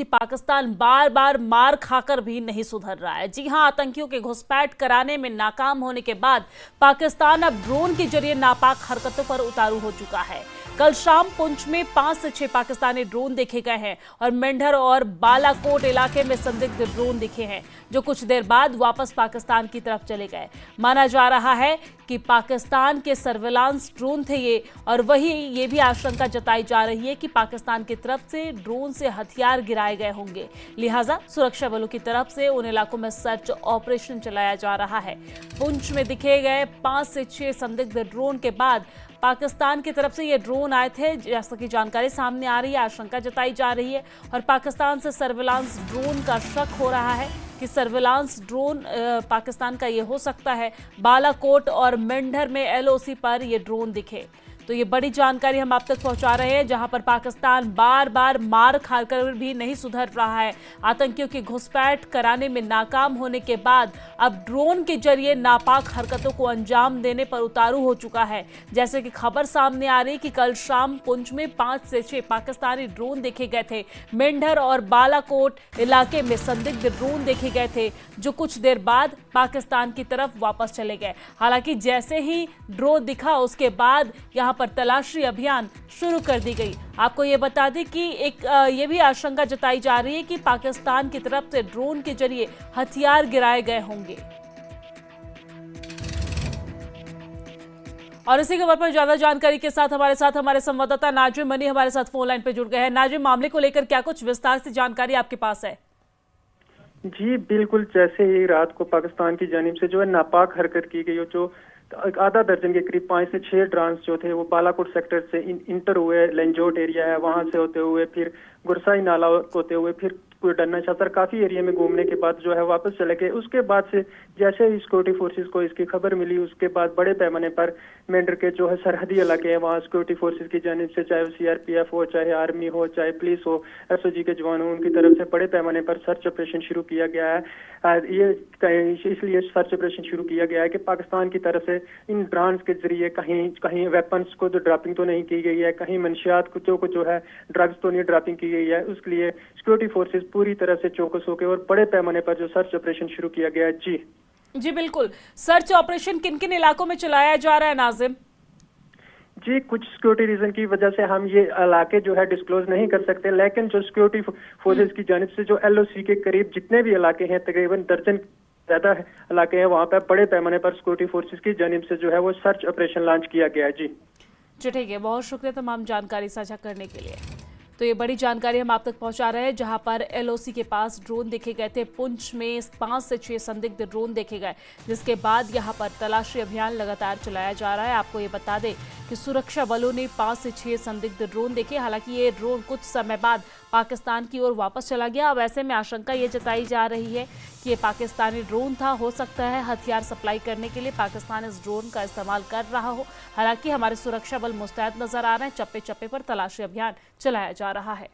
कि पाकिस्तान बार बार मार खाकर भी नहीं सुधर रहा है। जी हां, आतंकियों के घुसपैठ कराने में नाकाम होने के बाद पाकिस्तान अब ड्रोन के जरिए नापाक हरकतों पर उतारू हो चुका है। कल शाम पुंछ में 5 से 6 पाकिस्तानी ड्रोन देखे गए हैं और मेंढर और बालाकोट इलाके में संदिग्ध ड्रोन दिखे हैं, जो कुछ देर बाद वापस पाकिस्तान की तरफ चले गए। माना जा रहा है कि पाकिस्तान के सर्विलांस ड्रोन थे ये, और वही ये भी आशंका जताई जा रही है कि पाकिस्तान की तरफ से ड्रोन से हथियार गिराए गए होंगे। लिहाजा सुरक्षा बलों की तरफ से उन इलाकों में सर्च ऑपरेशन चलाया जा रहा है। पुंछ में दिखे गए 5 से 6 संदिग्ध ड्रोन के बाद पाकिस्तान की तरफ से ये ड्रोन आए थे, जैसा कि जानकारी सामने आ रही है। आशंका जताई जा रही है और पाकिस्तान से सर्विलांस ड्रोन का शक हो रहा है कि सर्विलांस ड्रोन पाकिस्तान का ये हो सकता है। बालाकोट और मेंढर में एलओसी पर ये ड्रोन दिखे। तो ये बड़ी जानकारी हम आप तक पहुंचा रहे हैं, जहां पर पाकिस्तान बार बार मार खाकर भी नहीं सुधर रहा है। आतंकियों की घुसपैठ कराने में नाकाम होने के बाद अब ड्रोन के जरिए नापाक हरकतों को अंजाम देने पर उतारू हो चुका है। जैसे कि खबर सामने आ रही कि कल शाम पुंछ में 5 से 6 पाकिस्तानी ड्रोन देखे गए थे। मेंढर और बालाकोट इलाके में संदिग्ध ड्रोन देखे गए थे, जो कुछ देर बाद पाकिस्तान की तरफ वापस चले गए। हालांकि जैसे ही ड्रोन दिखा उसके बाद यहां पर तलाशी अभियान शुरू कर दी गई। आपको ये बता दें कि ये भी आशंका जताई जा रही है कि पाकिस्तान की तरफ से ड्रोन के जरिए हथियार गिराए गए होंगे। और इसी खबर पर ज्यादा जानकारी के साथ हमारे संवाददाता नाजिम मनी हमारे साथ फोन लाइन पर जुड़ गए हैं। नाजिम, मामले को लेकर क्या कुछ विस्तार से जानकारी आपके पास है? जी बिल्कुल, जैसे ही रात को पाकिस्तान की जानिब से जो है नापाक हरकत की गई, जो आधा दर्जन के करीब 5 से 6 ड्रोन जो थे वो बालाकोट सेक्टर से इंटर हुए, लंजोट एरिया है वहां से होते हुए फिर गुरसाई नाला होते हुए फिर डन्ना छातर काफी एरिया में घूमने के बाद जो है वापस चले गए। उसके बाद से जैसे ही सिक्योरिटी फोर्सेस को इसकी खबर मिली, उसके बाद बड़े पैमाने पर मेंढर के जो है सरहदी इलाके हैं वहाँ सिक्योरिटी फोर्सेस की जानिब से, चाहे सीआरपीएफ हो, चाहे आर्मी हो, चाहे पुलिस हो, एसओजी के जवान हो, उनकी तरफ से बड़े पैमाने पर सर्च ऑपरेशन शुरू किया गया है। ये इसलिए सर्च ऑपरेशन शुरू किया गया है कि पाकिस्तान की तरफ से इन ड्रोन के जरिए कहीं वेपन्स को तो ड्रॉपिंग तो नहीं की गई है, कहीं मंशियात को जो है ड्रग्स तो नहीं ड्रॉपिंग की गई है। उसके लिए सिक्योरिटी फोर्सेस पूरी तरह से चौकस होकर और बड़े पैमाने पर जो सर्च ऑपरेशन शुरू किया गया है। जी बिल्कुल, सर्च ऑपरेशन किन किन इलाकों में चलाया जा रहा है नाजिम? जी, कुछ सिक्योरिटी रीजन की वजह से हम ये इलाके जो है डिस्क्लोज नहीं कर सकते, लेकिन जो सिक्योरिटी फोर्सेस की जानिब से जो एलओसी के करीब जितने भी इलाके हैं, तकरीबन दर्जन ज्यादा इलाके हैं, वहां पर बड़े पैमाने पर सिक्योरिटी फोर्सेस की जानिब से जो है वो सर्च ऑपरेशन लॉन्च किया गया है। जी ठीक है, बहुत शुक्रिया तमाम जानकारी साझा करने के लिए। तो ये बड़ी जानकारी हम आप तक पहुंचा रहे हैं, जहां पर एलओसी के पास ड्रोन देखे गए थे। पुंछ में 5 से 6 संदिग्ध ड्रोन देखे गए, जिसके बाद यहां पर तलाशी अभियान लगातार चलाया जा रहा है। आपको ये बता दें कि सुरक्षा बलों ने 5 से 6 संदिग्ध ड्रोन देखे। हालांकि ये ड्रोन कुछ समय बाद पाकिस्तान की ओर वापस चला गया। अब ऐसे में आशंका ये जताई जा रही है कि ये पाकिस्तानी ड्रोन था। हो सकता है हथियार सप्लाई करने के लिए पाकिस्तान इस ड्रोन का इस्तेमाल कर रहा हो। हालांकि हमारे सुरक्षा बल मुस्तैद नजर आ रहे हैं, चप्पे चप्पे पर तलाशी अभियान चलाया जा रहा है।